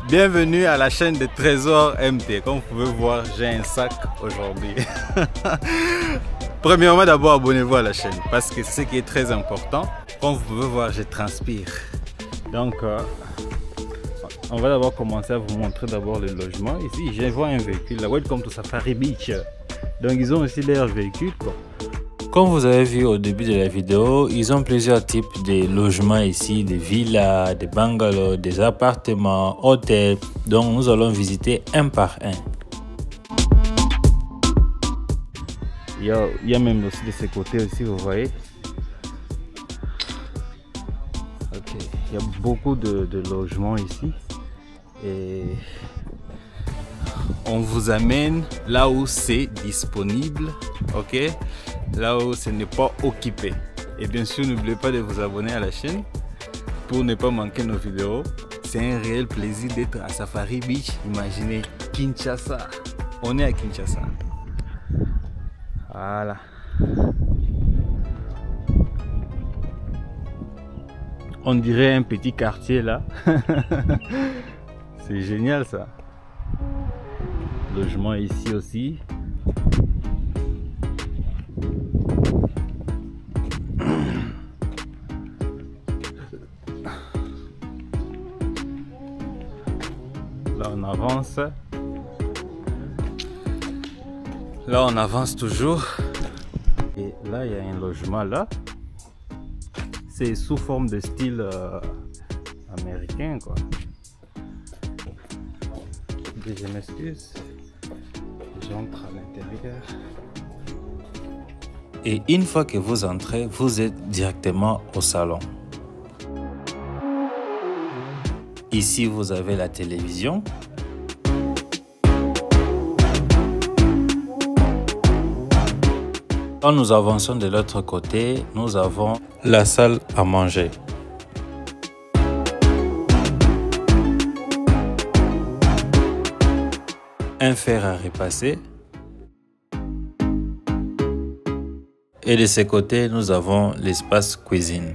Bienvenue à la chaîne de Trésor MT. Comme vous pouvez voir, j'ai un sac aujourd'hui. Premièrement, d'abord, abonnez-vous à la chaîne parce que c'est ce qui est très important. Comme vous pouvez voir, je transpire. Donc, on va d'abord commencer à vous montrer d'abord le logement. Ici, je vois un véhicule, la Welcome to Safari Beach. Donc, ils ont aussi leur véhicule. Comme vous avez vu au début de la vidéo, ils ont plusieurs types de logements ici, des villas, des bungalows, des appartements, hôtels. Donc nous allons visiter un par un. Il y a même aussi de ce côté aussi, vous voyez. Ok, il y a beaucoup de logements ici. Et on vous amène là où c'est disponible, ok, là où ce n'est pas occupé. Et bien sûr, n'oubliez pas de vous abonner à la chaîne pour ne pas manquer nos vidéos. C'est un réel plaisir d'être à Safari Beach. Imaginez Kinshasa. On est à Kinshasa. Voilà. On dirait un petit quartier là. C'est génial ça. Logement ici aussi. Là on avance. Là on avance toujours. Et là il y a un logement là. C'est sous forme de style américain quoi. Je m'excuse. J'entre à l'intérieur. Et une fois que vous entrez, vous êtes directement au salon. Ici, vous avez la télévision. Quand nous avançons de l'autre côté, nous avons la salle à manger. Un fer à repasser. Et de ce côté, nous avons l'espace cuisine.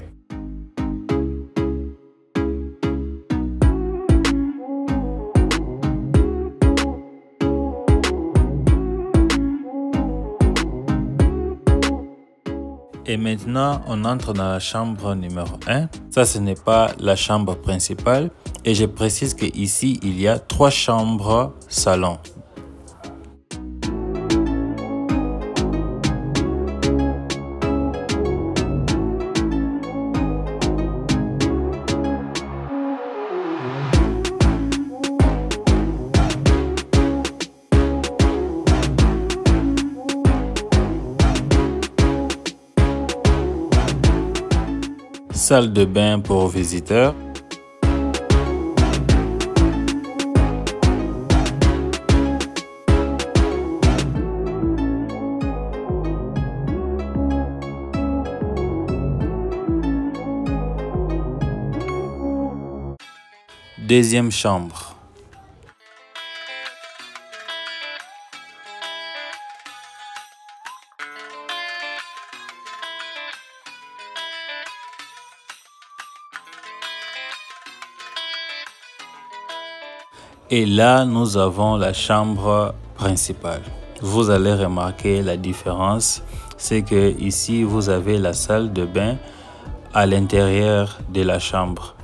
Et maintenant, on entre dans la chambre numéro 1. Ça, ce n'est pas la chambre principale. Et je précise qu'ici, il y a 3 chambres salon. Salle de bain pour visiteurs. Deuxième chambre. Et là, nous avons la chambre principale. Vous allez remarquer la différence, c'est que ici, vous avez la salle de bain à l'intérieur de la chambre.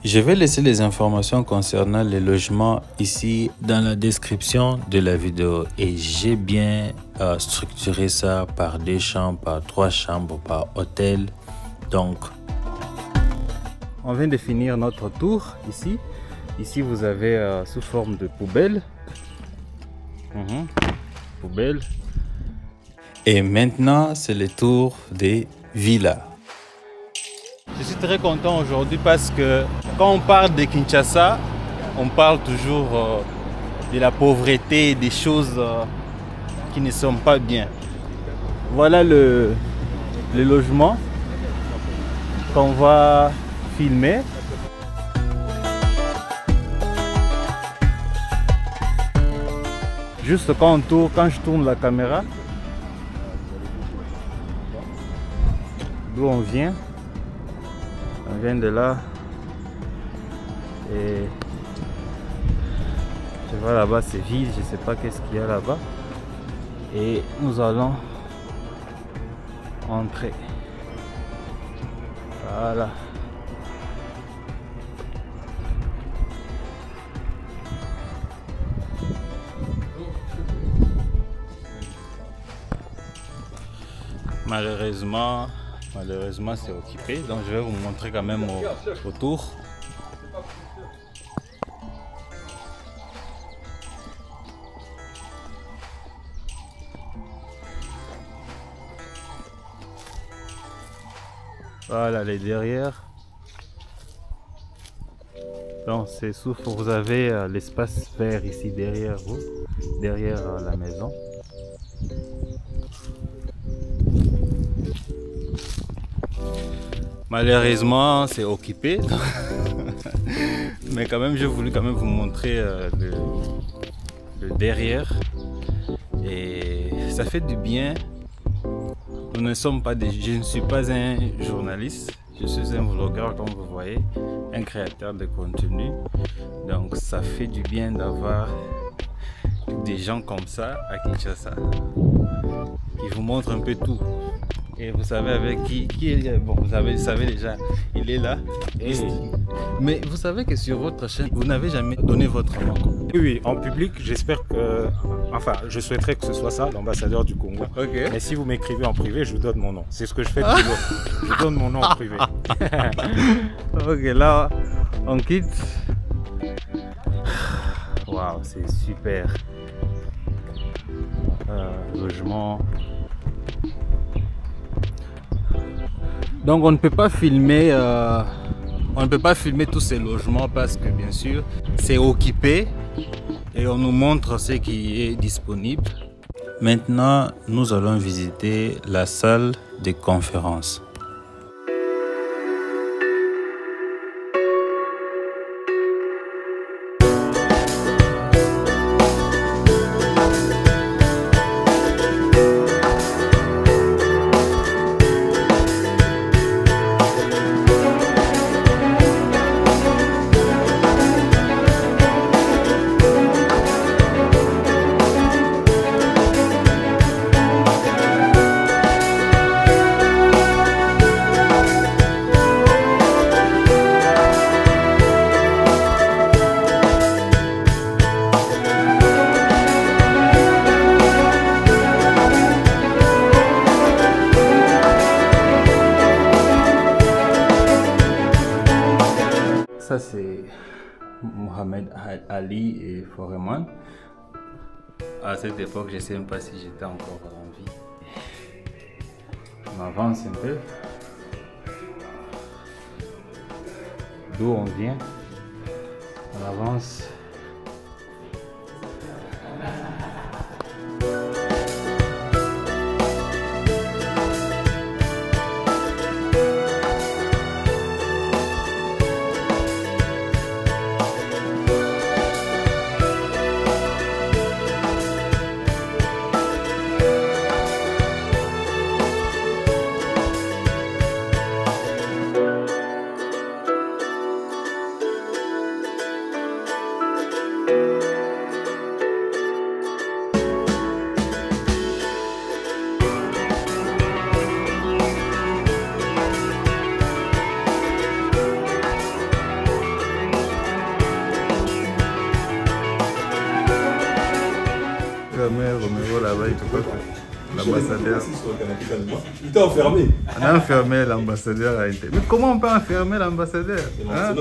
Je vais laisser les informations concernant les logements ici dans la description de la vidéo et j'ai bien structuré ça par 2 chambres, par 3 chambres, par hôtel. Donc, on vient de finir notre tour ici. Ici, vous avez sous forme de poubelle. Poubelle. Et maintenant, c'est le tour des villas. Je suis très content aujourd'hui parce que quand on parle de Kinshasa, on parle toujours de la pauvreté, des choses qui ne sont pas bien. Voilà le logement qu'on va filmer. Juste quand je tourne la caméra, d'où on vient de là et je vois là-bas c'est vide, je sais pas qu'est-ce qu'il y a là-bas et nous allons entrer. Voilà. Malheureusement c'est occupé, donc je vais vous montrer quand même autour. Voilà les derrière. Donc c'est souffle, vous avez l'espace vert ici derrière vous, derrière la maison. Malheureusement c'est occupé mais quand même j'ai voulu quand même vous montrer le derrière et ça fait du bien. Nous ne sommes pas je ne suis pas un journaliste, je suis un vlogueur comme vous voyez, un créateur de contenu, donc ça fait du bien d'avoir des gens comme ça à Kinshasa qui vous montrent un peu tout. Et vous savez avec qui est, bon, vous savez déjà, il est là. Et, mais vous savez que sur votre chaîne, vous n'avez jamais donné votre nom. Oui, en public, j'espère que, enfin, je souhaiterais que ce soit ça, l'ambassadeur du Congo. Okay. Mais si vous m'écrivez en privé, je vous donne mon nom. C'est ce que je fais toujours. Je donne mon nom en privé. Ok, là, on quitte. Waouh, c'est super. Logement. Donc on ne peut pas filmer tous ces logements parce que bien sûr c'est occupé et on nous montre ce qui est disponible. Maintenant, nous allons visiter la salle de conférence. Ça c'est Mohamed Ali et Foreman. À cette époque, je ne sais même pas si j'étais encore en vie. On avance un peu. D'où on vient. On avance. enfermé Romero là-bas, il peut pas. L'ambassadeur. Il t'a enfermé. On a enfermé l'ambassadeur à l'intérieur. Mais comment on peut enfermer l'ambassadeur, hein?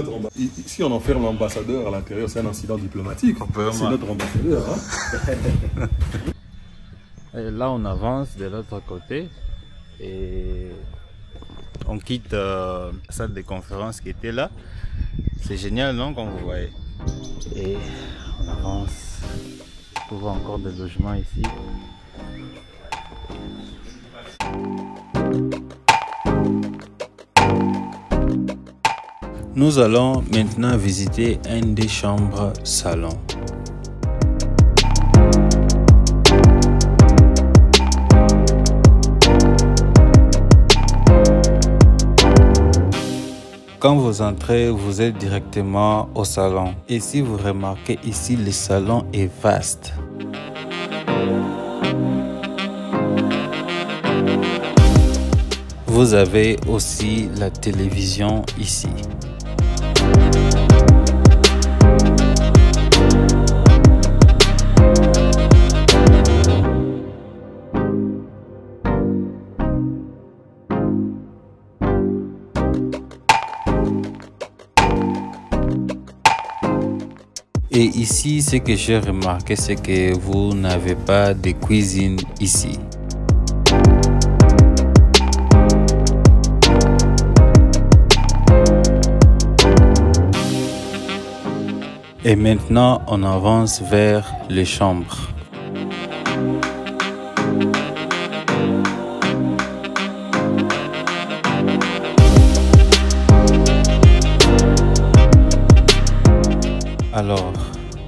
Si on enferme l'ambassadeur à l'intérieur, c'est un incident diplomatique. C'est notre ambassadeur. Hein? Et là, on avance de l'autre côté et on quitte la salle de conférence qui était là. C'est génial, non, comme vous voyez. Et on avance. On voit encore des logements ici. Nous allons maintenant visiter une des chambres salon. Quand vous entrez, vous êtes directement au salon. Et si vous remarquez ici, le salon est vaste. Vous avez aussi la télévision ici. Et ici, ce que j'ai remarqué, c'est que vous n'avez pas de cuisine ici. Et maintenant, on avance vers les chambres. Alors,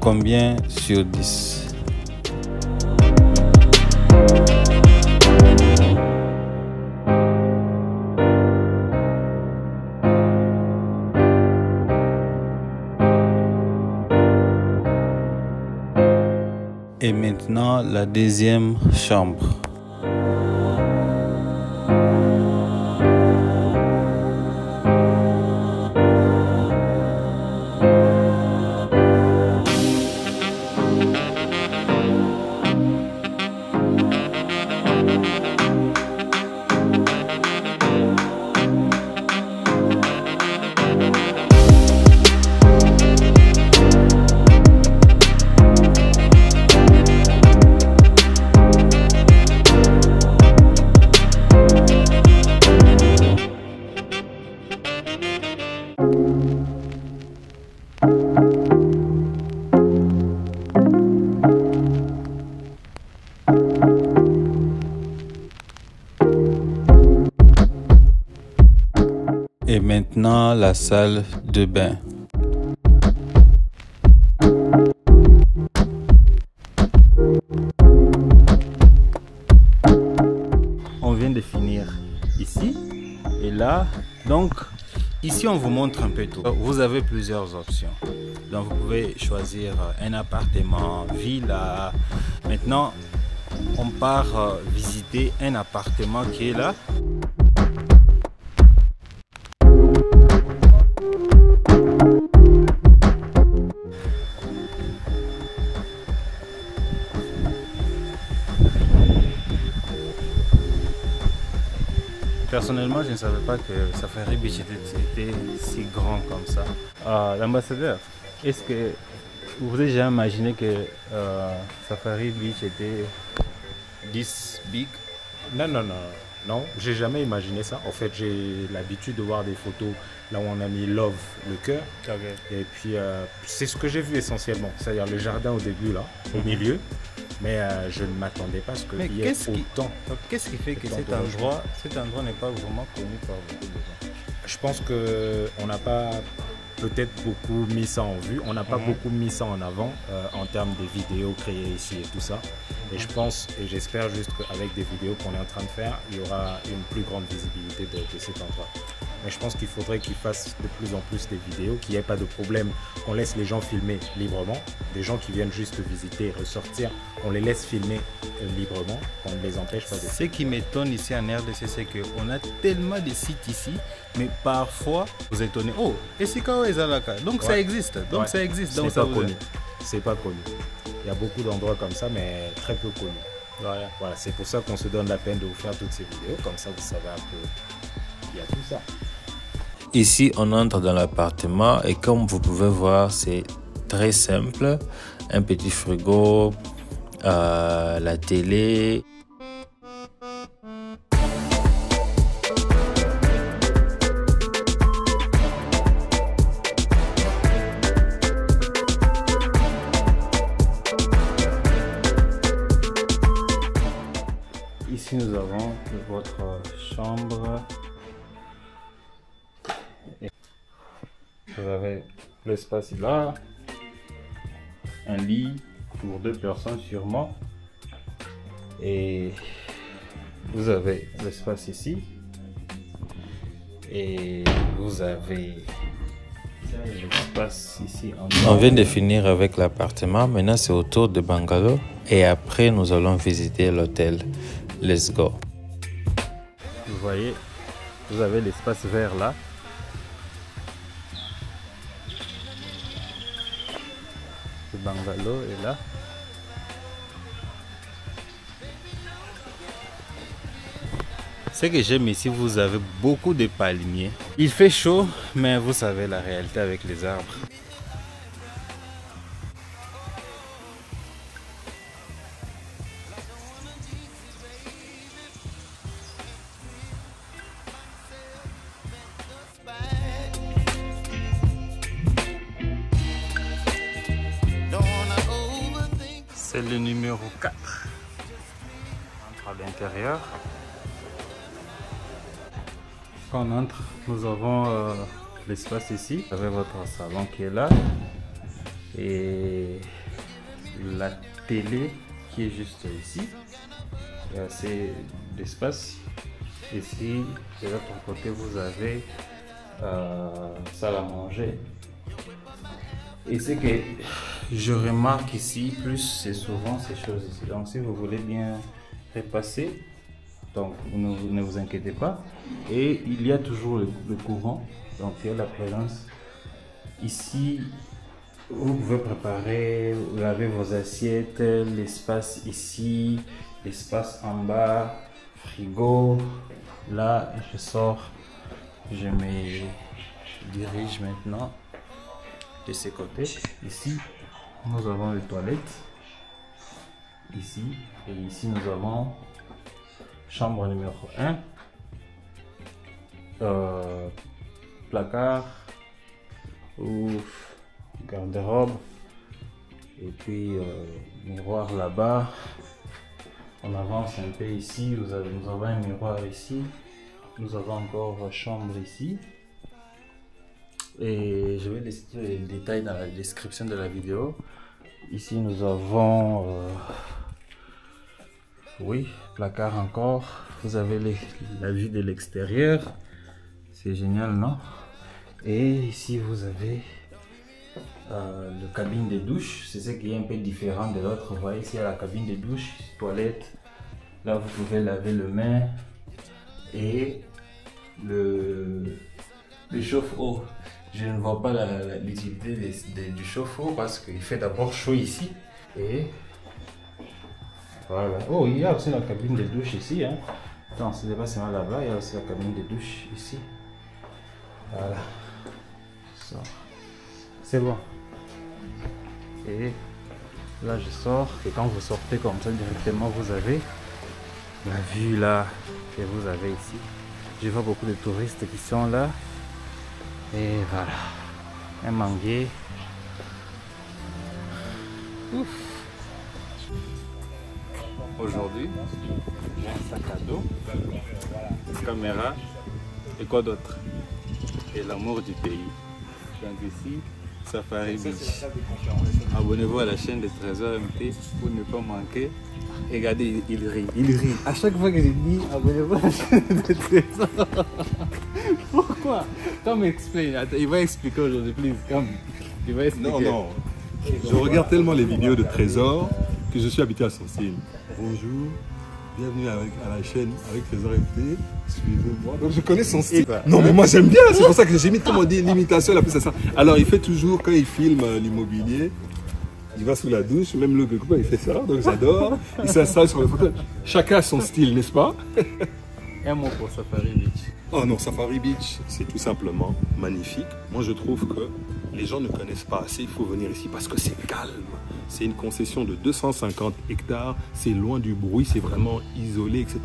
combien sur 10? Et maintenant, la deuxième chambre. Et maintenant, la salle de bain. On vient de finir ici et là. Donc, ici, on vous montre un peu tout. Vous avez plusieurs options. Donc, vous pouvez choisir un appartement, villa. Maintenant, on part visiter un appartement qui est là. Personnellement, je ne savais pas que Safari Beach était si grand comme ça. L'ambassadeur, est-ce que vous avez déjà imaginé que Safari Beach était this big? Non, j'ai jamais imaginé ça. En fait, j'ai l'habitude de voir des photos là où on a mis Love, le cœur. Okay. Et puis, c'est ce que j'ai vu essentiellement. C'est-à-dire le jardin au début, là, au milieu. Mais je ne m'attendais pas à ce qu'il y ait autant. Qu'est-ce qui fait que cet endroit n'est pas vraiment connu par beaucoup de gens? Je pense qu'on n'a pas peut-être beaucoup mis ça en vue. On n'a pas beaucoup mis ça en avant en termes des vidéos créées ici et tout ça. Et je pense et j'espère juste qu'avec des vidéos qu'on est en train de faire, il y aura une plus grande visibilité de cet endroit. Mais je pense qu'il faudrait qu'ils fassent de plus en plus des vidéos, qu'il n'y ait pas de problème, qu'on laisse les gens filmer librement. Des gens qui viennent juste visiter, ressortir, on les laisse filmer librement, qu'on ne les empêche pas de... Ce qui m'étonne ici en RDC, c'est qu'on a tellement de sites ici, mais parfois vous êtes étonné, oh, et c'est quoi Ezalaka? Donc ça existe, donc ça existe. C'est pas connu. C'est pas connu. Il Il y a beaucoup d'endroits comme ça, mais très peu connus. Voilà, c'est pour ça qu'on se donne la peine de vous faire toutes ces vidéos. Comme ça, vous savez un peu, il y a tout ça. Ici, on entre dans l'appartement et comme vous pouvez voir, c'est très simple. Un petit frigo, la télé. Ici, nous avons votre chambre. Vous avez l'espace là, un lit pour 2 personnes sûrement, et vous avez l'espace ici, et vous avez l'espace ici en bas. On vient de finir avec l'appartement, maintenant c'est au tour de bungalow et après nous allons visiter l'hôtel. Let's go. Vous voyez, vous avez l'espace vert là. Le bungalow est là. Ce que j'aime ici, vous avez beaucoup de palmiers. Il fait chaud, mais vous savez la réalité avec les arbres. C'est le numéro 4. On entre à l'intérieur. Quand on entre, nous avons l'espace ici. Vous avez votre salon qui est là. Et la télé qui est juste ici. Il y a assez d'espace. Ici, de l'autre côté, vous avez salle à manger. Et c'est que je remarque ici, plus c'est souvent ces choses ici. Donc si vous voulez bien repasser, donc ne vous inquiétez pas. Et il y a toujours le courant, donc il y a la présence. Ici, vous pouvez préparer, laver vos assiettes, l'espace ici, l'espace en bas, frigo. Là, je sors, je me dirige maintenant de ce côté. Ici, nous avons les toilettes. Ici, et ici, nous avons chambre numéro 1. Placard ou garde-robe. Et puis, miroir là-bas. On avance un peu ici. Nous avons un miroir ici. Nous avons encore chambre ici. Et je vais laisser les détails dans la description de la vidéo. Ici nous avons oui, placard encore. Vous avez la vue de l'extérieur. C'est génial, non? Et ici vous avez le cabine de douche. C'est ce qui est un peu différent de l'autre. Vous voyez ici il y a la cabine de douche, toilette. Là vous pouvez laver les mains. Et le chauffe-eau. Je ne vois pas l'utilité du chauffe-eau parce qu'il fait d'abord chaud ici. Et voilà. Oh, il y a aussi la cabine de douche ici. Hein. Attends, ce n'est pas seulement là-bas, il y a aussi la cabine de douche ici. Voilà. C'est bon. Et là, je sors. Et quand vous sortez comme ça directement, vous avez la vue là que vous avez ici. Je vois beaucoup de touristes qui sont là. Et voilà, un manguier. Aujourd'hui, j'ai un sac à dos, une caméra et quoi d'autre? Et l'amour du pays. Donc ici, Safari Beach. Abonnez-vous à la chaîne de Trésor MT pour ne pas manquer. Regardez, il rit, il rit. À chaque fois que je dis abonnez-vous à la chaîne de Trésor. Pourquoi? Come explain. Il va expliquer aujourd'hui, please. Come. Il va expliquer. Non, non. Je regarde tellement les vidéos de Trésor que je suis habitué à son style. Bonjour, bienvenue à la chaîne avec Trésor MT. Suivez-moi. Donc je connais son style. Non, mais moi j'aime bien. C'est pour ça que j'imite, comme on dit, l'imitation la plus ça. Alors il fait toujours, quand il filme l'immobilier, il va sous la douche, même le copain il fait ça, donc j'adore. Il s'installe sur le fauteuil. Chacun a son style, n'est-ce pas? Un mot pour Safari Beach. Oh non, Safari Beach, c'est tout simplement magnifique. Moi, je trouve que les gens ne connaissent pas assez. Il faut venir ici parce que c'est calme. C'est une concession de 250 hectares. C'est loin du bruit, c'est vraiment isolé, etc.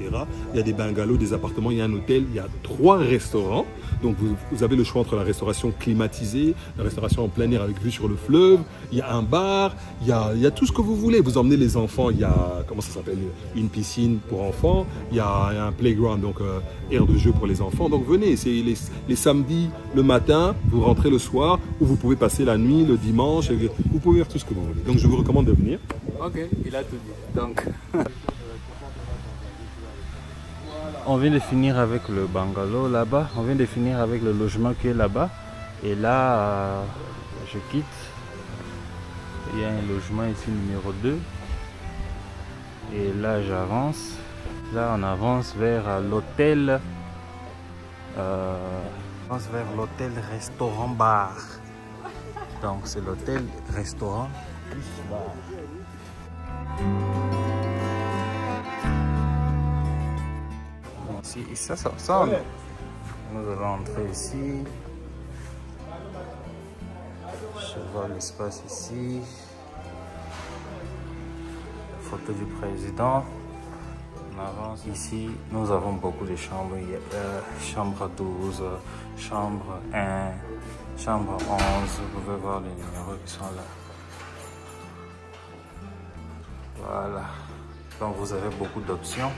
Il y a des bungalows, des appartements, il y a un hôtel, il y a 3 restaurants. Donc, vous avez le choix entre la restauration climatisée, la restauration en plein air avec vue sur le fleuve. Il y a un bar, il y a tout ce que vous voulez. Vous emmenez les enfants, il y a, comment ça s'appelle, une piscine pour enfants. Il y a un playground, donc aire de jeu pour les enfants. Donc venez, c'est les samedis le matin, vous rentrez le soir, ou vous pouvez passer la nuit, le dimanche, vous pouvez faire tout ce que vous voulez. Donc je vous recommande de venir. Ok, il a tout dit. Donc, on vient de finir avec le bungalow là-bas, on vient de finir avec le logement qui est là-bas. Et là, je quitte. Il y a un logement ici numéro 2. Et là, j'avance. Là, on avance vers l'hôtel. Vers l'hôtel restaurant bar. Donc c'est l'hôtel restaurant plus bar. Ici, ça nous allons entrer ici. Je vois l'espace ici. Photo du président. On avance ici, nous avons beaucoup de chambres. Il y a chambre 12, chambre 1, chambre 11. Vous pouvez voir les numéros qui sont là. Voilà. Donc vous avez beaucoup d'options.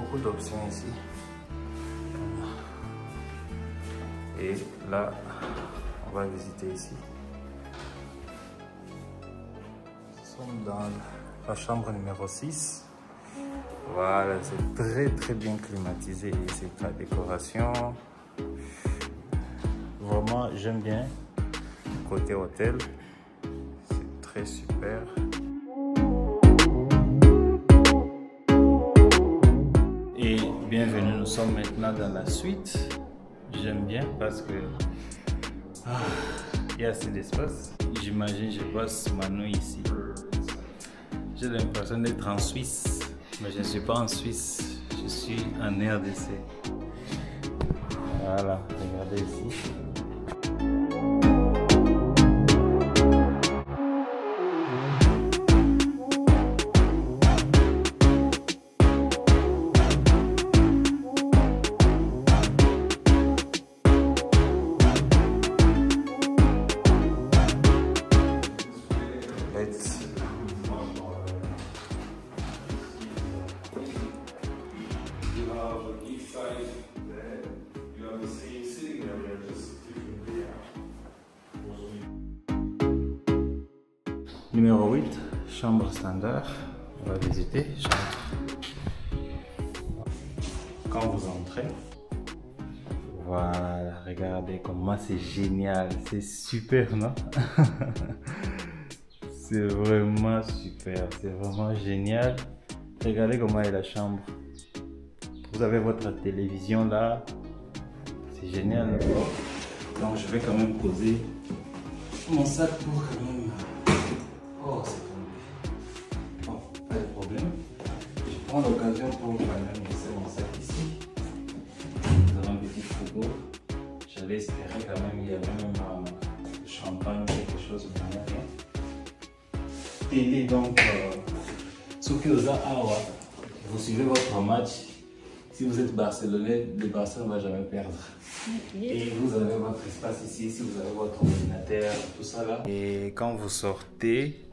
Beaucoup d'options ici. Et là, on va visiter ici. Nous sommes dans la chambre numéro 6. Voilà, c'est très bien climatisé. Et c'est la décoration. Vraiment, j'aime bien. Côté hôtel, c'est très super. Et bienvenue, nous sommes maintenant dans la suite. J'aime bien parce que il y a assez d'espace. J'imagine je passe ma nuit ici. J'ai l'impression d'être en Suisse, mais je ne suis pas en Suisse. Je suis en RDC. Voilà, regardez ici. Numéro 8, chambre standard. On va visiter. Quand vous entrez, voilà, regardez comment c'est génial. C'est super, non? C'est vraiment super. C'est vraiment génial. Regardez comment est la chambre. Vous avez votre télévision là. C'est génial. Donc je vais quand même poser mon sac pour quand même. Oh, c'est tombé. Bon, pas de problème. Je prends l'occasion pour quand même laisser mon sac ici. Nous avons un petit frigo. J'allais espérer quand même il y avait même champagne, quelque chose, mais rien. Télé donc, ce que vous avez, vous suivez votre match. Si vous êtes Barcelonais, le Barça ne va jamais perdre. Et vous avez votre espace ici, si vous avez votre ordinateur, tout ça là. Et quand vous sortez,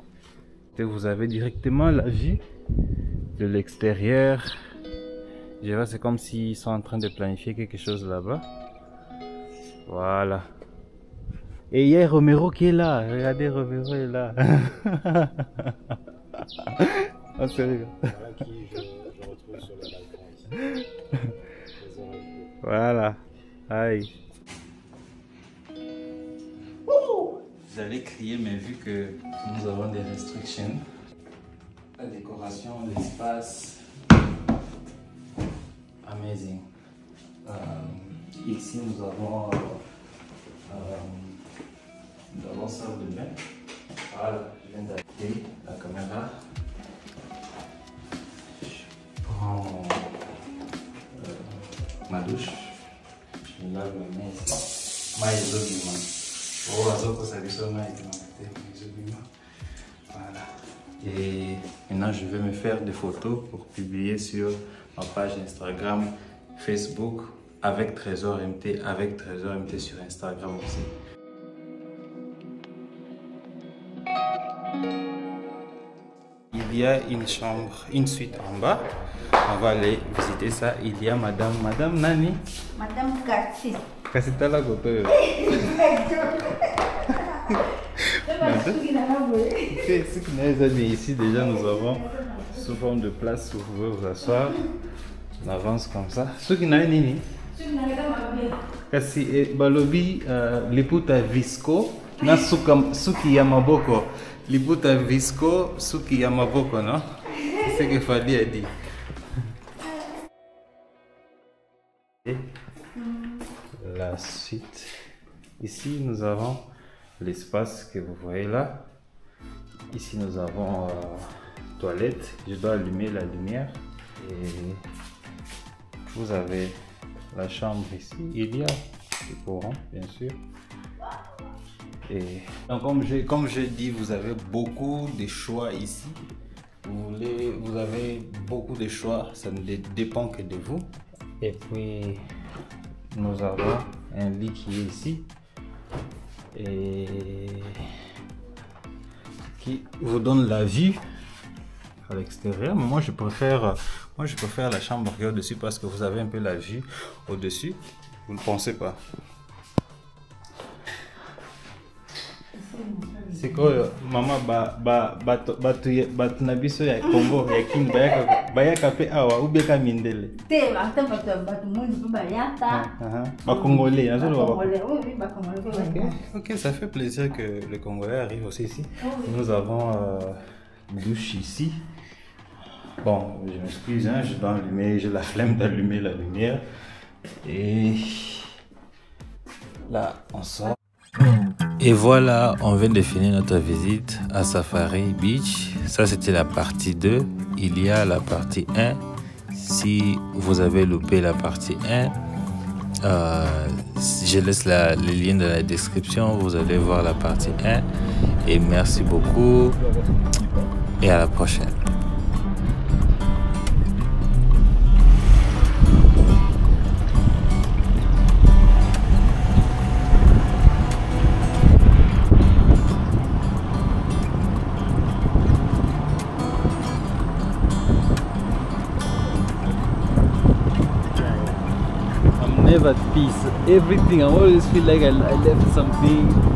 vous avez directement la vue de l'extérieur. Je vois, c'est comme s'ils sont en train de planifier quelque chose là-bas. Voilà. Et il y a Romero qui est là. Regardez, Romero est là. Oh, sérieux. Voilà qui je retrouve sur le balcon ici. Voilà. Aïe. J'allais crier, mais vu que nous avons des restrictions, la décoration, l'espace, amazing. Ici, nous avons salle de bain. Voilà, je viens d'arrêter la caméra. Je prends ma douche. Je me lave mes mains ici. Voilà. Et maintenant, je vais me faire des photos pour publier sur ma page Instagram, Facebook, avec Trésor MT sur Instagram aussi. Il y a une chambre, une suite en bas. On va aller visiter ça. Il y a Madame Nani. Madame Kassi. Kassi tala goto. Ici déjà nous avons sous forme de place où vous pouvez vous asseoir. On avance comme ça. Ce qui n'a nini. Kasi balobi liputa visco na suki yamaboko. Liputa visco suki yamaboko, non? C'est ce que Fadi a dit. Et la suite. Ici nous avons l'espace que vous voyez là. Ici nous avons toilette. Je dois allumer la lumière. Et vous avez la chambre ici. Il y a le courant, bien sûr. Et donc, comme j'ai dit, vous avez beaucoup de choix ici. Vous avez beaucoup de choix. Ça ne dépend que de vous. Et puis nous avons un lit qui est ici. Et qui vous donne la vue à l'extérieur. Mais moi je préfère la chambre qui est au-dessus parce que vous avez un peu la vue au-dessus. Vous ne pensez pas? C'est quoi maman batunabiso ya Congo ya king bayaka pe awa ubeka mindele te batu mundi pe bayata ba congolais ok, ça fait plaisir que le Congolais arrive aussi ici. Nous avons une douche ici. Bon, je m'excuse, hein, je dois allumer, j'ai la flemme d'allumer la lumière. Et là on sort. Et voilà, on vient de finir notre visite à Safari Beach. Ça, c'était la partie 2. Il y a la partie 1. Si vous avez loupé la partie 1, je laisse le lien dans la description. Vous allez voir la partie 1. Et merci beaucoup. Et à la prochaine. Never at peace. Everything, I always feel like I left something.